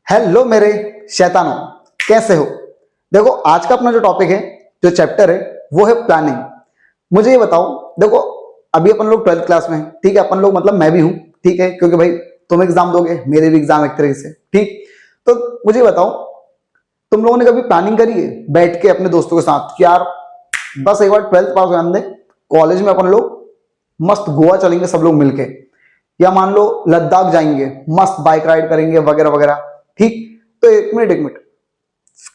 Hello मेरे शैतानों, कैसे हो? देखो आज का अपना जो टॉपिक है, जो चैप्टर है, वो है प्लानिंग। मुझे ये बताओ, देखो अभी अपन लोग 12th क्लास में हैं, ठीक है। अपन लोग मतलब मैं भी हूं, ठीक है, क्योंकि भाई तुम एग्जाम दोगे, मेरे भी एग्जाम एक तरीके से, ठीक। तो मुझे बताओ, तुम लोगों ने कभी प्लानिंग करी है बैठ के अपने दोस्तों के साथ कि यार बस एक बार 12th पास हो जाने दे, कॉलेज में अपन लोग मस्त गोवा चलेंगे सब लोग मिलके, या मान लो लद्दाख जाएंगे, मस्त बाइक राइड करेंगे वगैरह वगैरह, ठीक। तो एक मिनट,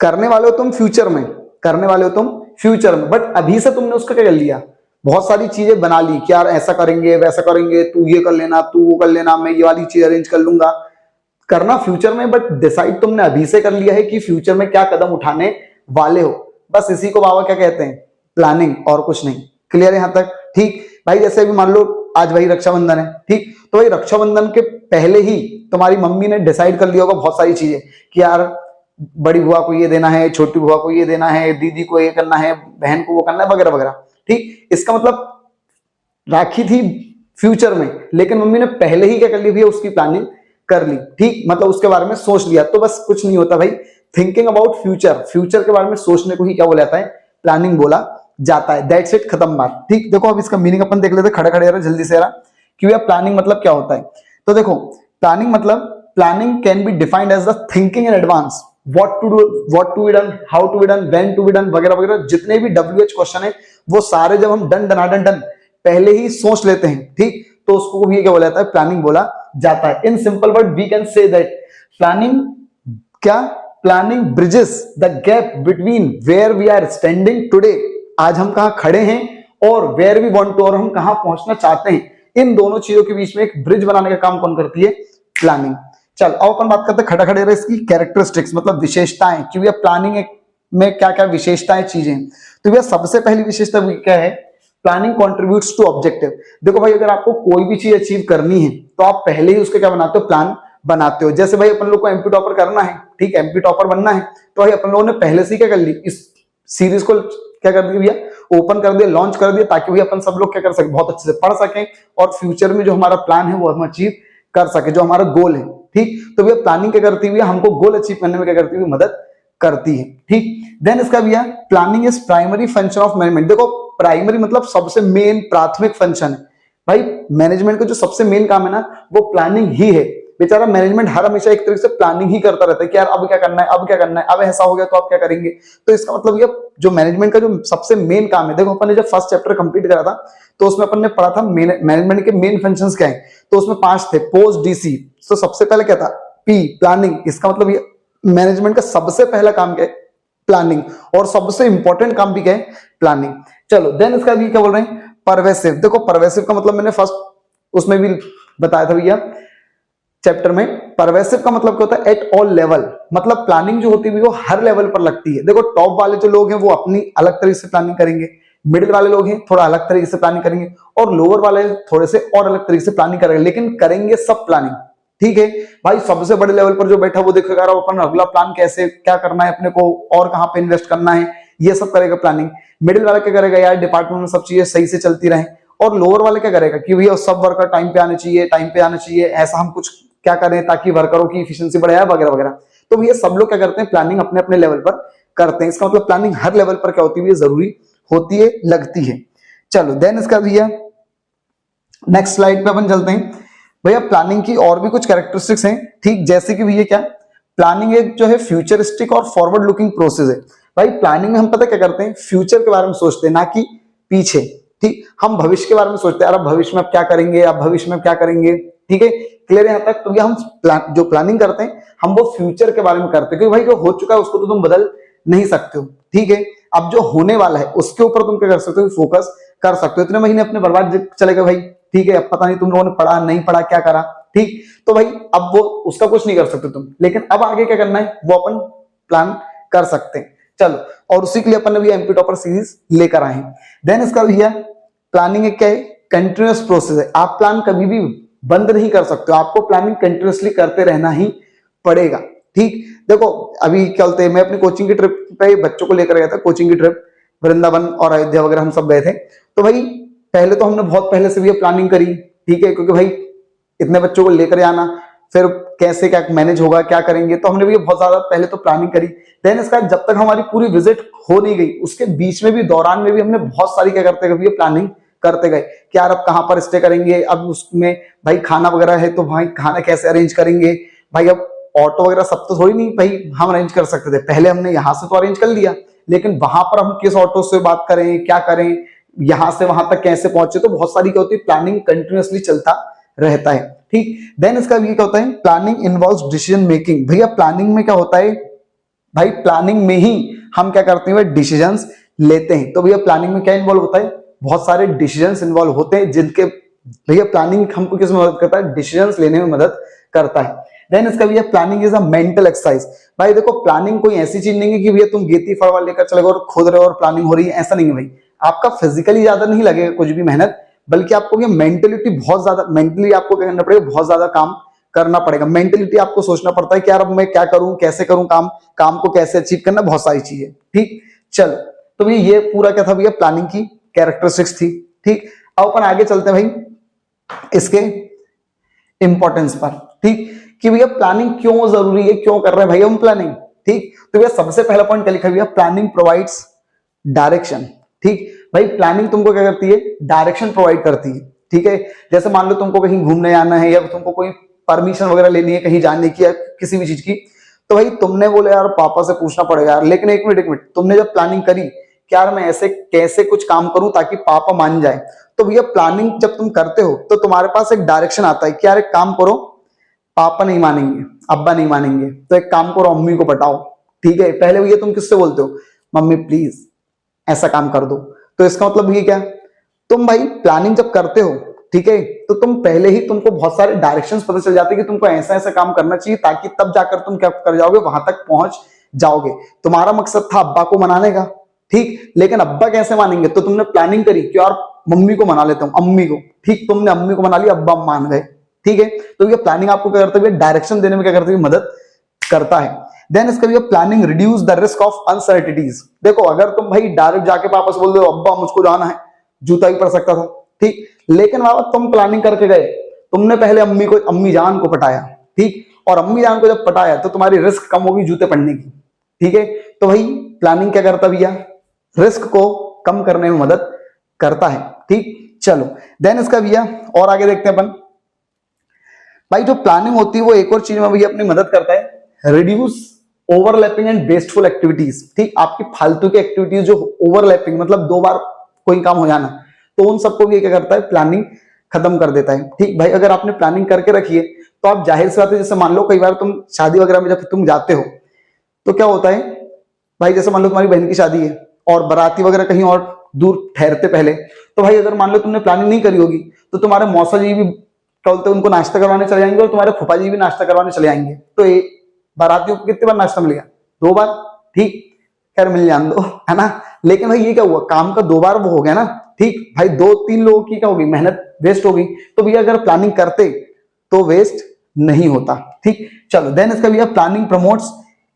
करने वाले हो तुम फ्यूचर में, करने वाले हो तुम फ्यूचर में, बट अभी से तुमने उसका क्या कर लिया, बहुत सारी चीजें बना ली कि यार ऐसा करेंगे वैसा करेंगे, तू ये कर लेना, तू वो कर लेना, मैं ये वाली चीज अरेंज कर लूंगा। करना फ्यूचर में, बट डिसाइड तुमने अभी से कर लिया है कि फ्यूचर में क्या कदम उठाने वाले हो। बस इसी को बाबा क्या कहते हैं, प्लानिंग, और कुछ नहीं। क्लियर है यहां तक? ठीक भाई, जैसे अभी मान लो आज भाई रक्षाबंधन है, ठीक। तो भाई रक्षाबंधन के पहले ही तुम्हारी मम्मी ने डिसाइड कर लिया होगा बहुत सारी चीजें कि यार बड़ी बुआ को ये देना है, छोटी बुआ को ये देना है, दीदी को ये करना है, बहन को वो करना है वगैरह वगैरह, ठीक। इसका मतलब राखी थी फ्यूचर में, लेकिन मम्मी ने पहले ही क्या कर ली भैया, उसकी प्लानिंग कर ली, ठीक। मतलब उसके बारे में सोच लिया। तो बस कुछ नहीं होता भाई, थिंकिंग अबाउट फ्यूचर, फ्यूचर के बारे में सोचने को ही क्या बोला जाता है, प्लानिंग बोला जाता है। दैट्स इट, खत्म बात, ठीक। देखो अब इसका मीनिंग अपन देख लेते खड़े खड़े यार जल्दी से यार, कि भैया प्लानिंग मतलब क्या होता है। तो देखो प्लानिंग मतलब, planning can be defined as the thinking in advance, what to be done, how to be done, when to be done वगैरह वगैरह। जितने भी WH क्वेश्चन है वो सारे जब हम डन डनाडन डन पहले ही सोच लेते हैं, ठीक, तो उसको भी क्या बोला जाता है, प्लानिंग बोला जाता है। In simple word we can say that planning क्या, planning bridges the gap between where we are standing today, आज हम कहां खड़े हैं, और वेयर वी वांट टू, और हम कहां पहुंचना चाहते हैं। इन दोनों चीजों के बीच में एक ब्रिज बनाने का काम कौन करती है, प्लानिंग। चल अब अपन बात करते हैं खड़ा खड़े इसकी कैरेक्टरिस्टिक्स, मतलब विशेषताएं, कि भैया प्लानिंग में क्या क्या विशेषताएं चीजें। तो भैया सबसे पहली विशेषता क्या है, प्लानिंग कॉन्ट्रीब्यूट्स टू ऑब्जेक्टिव। देखो भाई अगर आपको कोई भी चीज अचीव करनी है तो आप पहले ही उसके क्या बनाते हो, प्लान बनाते हो। जैसे भाई अपन लोग को MP टॉपर करना है, ठीक, MP टॉपर बनना है, तो भाई अपन लोगों ने पहले से क्या कर ली, इस सीरीज को क्या कर दिया भैया, ओपन कर दिया, लॉन्च कर दिया, ताकि भैया अपन सब लोग क्या कर सके, बहुत अच्छे से पढ़ सकें, और फ्यूचर में जो हमारा प्लान है वो हम अचीव कर सके, जो हमारा गोल है, ठीक। तो भैया प्लानिंग क्या करती है, हमको गोल अचीव करने में क्या करती है, मदद करती है, ठीक। देन इसका भैया planning is primary function of management. देखो प्राइमरी मतलब सबसे मेन, प्राथमिक फंक्शन है भाई मैनेजमेंट का, जो सबसे मेन काम है ना वो प्लानिंग ही है। बेचारा मैनेजमेंट हर हमेशा एक तरीके से प्लानिंग ही करता रहता है कि यार अब क्या करना है, अब क्या करना है, अब ऐसा हो गया तो अब क्या करेंगे। तो इसका मतलब ये जो मैनेजमेंट का जो सबसे मेन काम है, देखो अपन ने जब फर्स्ट चैप्टर कंप्लीट करा था तो उसमें अपन ने पढ़ा था मैनेजमेंट के मेन फंक्शंस क्या है, तो उसमें 5 थे, पोस्ट DC। तो सबसे पहले क्या था, P, प्लानिंग। इसका मतलब ये मैनेजमेंट का सबसे पहला काम क्या है, प्लानिंग, और सबसे इंपॉर्टेंट काम भी क्या है, प्लानिंग। चलो देन इसका भी क्या बोल रहे हैं, परवेसिव। देखो परवेसिव का मतलब मैंने फर्स्ट उसमें भी बताया था भैया चैप्टर में। परवेसिव का मतलब क्या होता है, एट ऑल लेवल, मतलब प्लानिंग जो होती है वो हर लेवल पर लगती है। देखो टॉप वाले जो लोग हैं वो अपनी अलग तरीके से प्लानिंग करेंगे, मिडिल वाले लोग हैं थोड़ा अलग तरीके से प्लानिंग करेंगे, और लोअर वाले थोड़े से और अलग तरीके से प्लानिंग करेंगे, लेकिन करेंगे सब प्लानिंग, ठीक है भाई। सबसे बड़े लेवल पर जो बैठा वो देखेगा अपन अगला प्लान कैसे क्या करना है अपने को, और कहां पे इन्वेस्ट करना है, ये सब करेगा प्लानिंग। मिडिल वाला क्या करेगा, यार डिपार्टमेंट में सब चीजें सही से चलती रहे। और लोअर वाले क्या करेगा कि भैया सब वर्कर टाइम पे आने चाहिए, टाइम पे आना चाहिए, ऐसा हम कुछ क्या करें ताकि वर्करों की इफिशियंसी बढ़े वगैरह वगैरह। तो भैया सब लोग क्या करते हैं, प्लानिंग अपने अपने लेवल पर करते हैं। इसका मतलब प्लानिंग हर लेवल पर क्या होती है, जरूरी होती है, लगती है। चलो देन इसका भैया नेक्स्ट स्लाइड पे अपन चलते हैं। भैया प्लानिंग की और भी कुछ कैरेक्टरिस्टिक्स हैं, ठीक, जैसे कि भैया क्या, प्लानिंग एक जो है फ्यूचरिस्टिक और फॉरवर्ड लुकिंग प्रोसेस है। भाई प्लानिंग में हम पता क्या करते हैं, फ्यूचर के बारे में सोचते हैं, ना कि पीछे, ठीक। हम भविष्य के बारे में सोचते हैं, यार अब भविष्य में अब क्या करेंगे, अब भविष्य में क्या करेंगे, ठीक है, क्लियर है यहां तक। तो ये हम जो प्लानिंग करते हैं हम वो फ्यूचर के बारे में करते हैं, क्योंकि भाई जो हो चुका है उसको तो तुम बदल नहीं सकते हो, ठीक है। अब जो होने वाला है उसके ऊपर तुम क्या कर सकते हो, फोकस कर सकते हो। इतने महीने अपने बर्बाद चले गए भाई, ठीक है, अब पता नहीं तुम लोगों ने पढ़ा नहीं पढ़ा क्या करा, ठीक। तो भाई अब वो उसका कुछ नहीं कर सकते तुम, लेकिन अब आगे क्या करना है वो अपन प्लान कर सकते हैं। चलो, और उसी के लिए अपन ने भी MP टॉपर सीरीज लेकर आए हैं। देन इसका भैया प्लानिंग एक क्या है, कंटिन्यूअस प्रोसेस है। आप प्लान कभी भी बंद नहीं कर सकते हो, आपको प्लानिंग कंटिन्यूअसली करते रहना ही पड़ेगा, ठीक। देखो अभी क्या बोलते हैं, मैं अपनी कोचिंग की ट्रिप पे बच्चों को लेकर गया था, कोचिंग की ट्रिप वृंदावन और अयोध्या वगैरह हम सब गए थे। तो भाई पहले तो हमने बहुत पहले से भी प्लानिंग करी, ठीक है, क्योंकि भाई इतने बच्चों को लेकर आना, फिर कैसे क्या मैनेज होगा, क्या करेंगे, तो हमने भी बहुत ज्यादा पहले तो प्लानिंग करी। देन इसका जब तक हमारी पूरी विजिट हो नहीं गई, उसके बीच में भी, दौरान में भी हमने बहुत सारी क्या करते गए, प्लानिंग करते गए कि यार अब कहाँ पर स्टे करेंगे, अब उसमें भाई खाना वगैरह है तो भाई खाना कैसे अरेंज करेंगे, भाई अब ऑटो वगैरह सब तो थोड़ी नहीं भाई हम अरेंज कर सकते थे, पहले हमने यहाँ से तो अरेंज कर लिया, लेकिन वहां पर हम किस ऑटो से बात करें, क्या करें, यहां से वहां तक कैसे पहुंचे, तो बहुत सारी क्या होती है, प्लानिंग कंटिन्यूअसली चलता रहता है। ठीक, देन इसका ये क्या होता है, प्लानिंग इन्वॉल्व्स डिसीजन मेकिंग। भैया प्लानिंग में क्या होता है, भाई प्लानिंग में ही हम क्या करते हैं, डिसीजंस लेते हैं। तो भैया प्लानिंग में क्या इन्वॉल्व होता है, बहुत सारे डिसीजंस इन्वॉल्व होते हैं, जिनके भैया प्लानिंग हमको किस में मदद करता है, डिसीजंस लेने में मदद करता है। देन इसका भैया planning is a mental exercise. भाई देखो प्लानिंग कोई ऐसी चीज नहीं है कि भैया तुम गेती फड़वा लेकर चले गए और खोद रहे हो और प्लानिंग हो रही है, ऐसा नहीं है भाई। आपका फिजिकली ज्यादा नहीं लगेगा कुछ भी मेहनत, बल्कि आपको ये मेंटलिटी बहुत ज्यादा, मेंटली आपको क्या करना पड़ेगा, बहुत ज्यादा काम करना पड़ेगा। मेंटलिटी आपको सोचना पड़ता है कि यार अब मैं क्या करूं, कैसे करूं, काम को कैसे अचीव करना, बहुत सारी चीजें। ठीक, चलो तो भैया ये पूरा क्या था भैया, प्लानिंग की कैरेक्टरिस्टिक्स थी। ठीक, अब अपन आगे चलते हैं भाई इसके इंपॉर्टेंस पर। ठीक, कि भैया प्लानिंग क्यों जरूरी है, क्यों कर रहे हैं भाई हम प्लानिंग। ठीक, तो भैया सबसे पहला पॉइंट क्या लिखा भैया, प्लानिंग प्रोवाइड्स डायरेक्शन। ठीक, भाई प्लानिंग तुमको क्या करती है, डायरेक्शन प्रोवाइड करती है। ठीक है, जैसे मान लो तुमको कहीं घूमने जाना है या तुमको कोई परमिशन वगैरह लेनी है कहीं जाने की या किसी भी चीज की, तो भाई तुमने बोले यार पापा से पूछना पड़ेगा यार, लेकिन एक मिनट तुमने जब प्लानिंग करी कि यार मैं ऐसे कैसे कुछ काम करूं ताकि पापा मान जाए, तो भैया प्लानिंग जब तुम करते हो तो तुम्हारे पास एक डायरेक्शन आता है कि यार एक काम करो, पापा नहीं मानेंगे, अब्बा नहीं मानेंगे, तो एक काम करो अम्मी को पटाओ। ठीक है, पहले भैया तुम किससे बोलते हो, मम्मी प्लीज ऐसा काम कर दो। तो इसका मतलब ये क्या, तुम भाई प्लानिंग जब करते हो, ठीक है, तो तुम पहले ही तुमको बहुत सारे डायरेक्शंस पता चल जाते हैं कि तुमको ऐसा ऐसा काम करना चाहिए, ताकि तब जाकर तुम क्या कर जाओगे, वहां तक पहुंच जाओगे। तुम्हारा मकसद था अब्बा को मनाने का, ठीक, लेकिन अब्बा कैसे मानेंगे, तो तुमने प्लानिंग करी कि यार मम्मी को मना लेता हूं, अम्मी को। ठीक, तुमने अम्मी को मना लिया, अब्बा मान गए। ठीक है, तो ये प्लानिंग आपको क्या करता है, डायरेक्शन देने में क्या करती है, मदद करता है। देन इसका भी planning reduce the risk of uncertainties. देखो अगर तुम भाई डायरेक्ट जाके पापा से बोल दो अब्बा मुझको जाना है, जूता भी पड़ सकता था। ठीक, लेकिन बाबा तुम प्लानिंग करके गए, तुमने पहले अम्मी जान को पटाया। ठीक, और अम्मी जान को जब पटाया तो तुम्हारी रिस्क कम होगी जूते पड़ने की। ठीक है, तो भाई प्लानिंग क्या करता भैया, रिस्क को कम करने में मदद करता है। ठीक, चलो देन इसका भैया और आगे देखते हैं अपन। भाई जो प्लानिंग होती है वो एक और चीज में भैया अपनी मदद करता है, reduce overlapping and wasteful activities. ठीक, आपकी फालतू की एक्टिविटीज जो ओवरलैपिंग मतलब दो बार कोई काम हो जाना, तो उन सबको भी क्या करता है, प्लानिंग खत्म कर देता है। ठीक, भाई अगर आपने प्लानिंग करके रखी है तो आप जाहिर सी बात है, जैसे मान लो कई बार तुम शादी वगैरह में जब तुम जाते हो तो क्या होता है भाई, जैसे मान लो तुम्हारी बहन की शादी है और बाराती वगैरह कहीं और दूर ठहरते पहले, तो भाई अगर मान लो तुमने प्लानिंग नहीं करी होगी तो तुम्हारे मौसा जी भी क्या बोलते हैं, उनको नाश्ता करवाने चले जाएंगे और तुम्हारे फूफा जी भी नाश्ता करवाने चले जाएंगे। तो बारातियों को कितनी बार नाश्ता मिलेगा, 2 बार। ठीक, खैर मिल जान दो, है ना, लेकिन भाई ये क्या हुआ, काम का 2 बार वो हो गया ना। ठीक, भाई 2-3 लोगों की क्या होगी, मेहनत वेस्ट होगी। तो भैया अगर प्लानिंग करते तो वेस्ट नहीं होता। ठीक, चलो देन इसका भैया प्लानिंग प्रमोट्स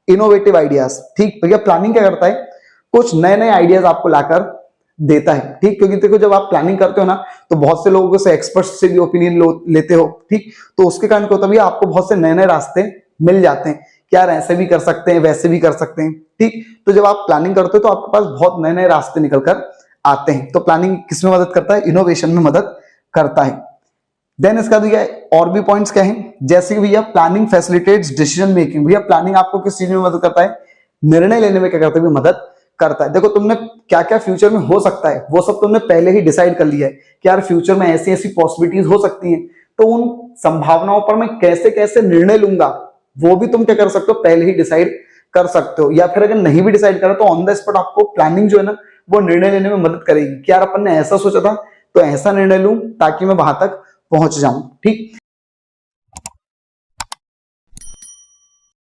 इनोवेटिव आइडियाज। ठीक, भैया प्लानिंग क्या करता है, कुछ नए नए आइडियाज आपको लाकर देता है। ठीक, क्योंकि देखो जब आप प्लानिंग करते हो ना तो बहुत से लोगों से, एक्सपर्ट्स से भी ओपिनियन लेते हो। ठीक, तो उसके कारण क्या होता है, आपको बहुत से नए नए रास्ते मिल जाते हैं कि यार ऐसे भी कर सकते हैं, वैसे भी कर सकते हैं। ठीक, तो जब आप प्लानिंग करते हो तो आपके पास बहुत नए नए रास्ते निकल कर आते हैं। तो प्लानिंग किसमें मदद करता है, इनोवेशन में मदद करता है। देन इसका भैया और भी पॉइंट्स क्या हैं, जैसे कि भैया प्लानिंग फैसिलिटेट्स डिसीजन मेकिंग। भैया प्लानिंग आपको किस चीज में मदद करता है, निर्णय लेने में क्या करता है, मदद करता है। देखो तुमने क्या क्या फ्यूचर में हो सकता है वो सब तुमने पहले ही डिसाइड कर लिया है कि यार फ्यूचर में ऐसी ऐसी पॉसिबिलिटीज हो सकती हैं, तो उन संभावनाओं पर मैं कैसे कैसे निर्णय लूंगा वो भी तुम क्या कर सकते हो, पहले ही डिसाइड कर सकते हो। या फिर अगर नहीं भी डिसाइड करा तो ऑन द स्पॉट आपको प्लानिंग जो है ना वो निर्णय लेने में मदद करेगी कि यार अपन ने ऐसा सोचा था तो ऐसा निर्णय लूं ताकि मैं वहां तक पहुंच जाऊं। ठीक,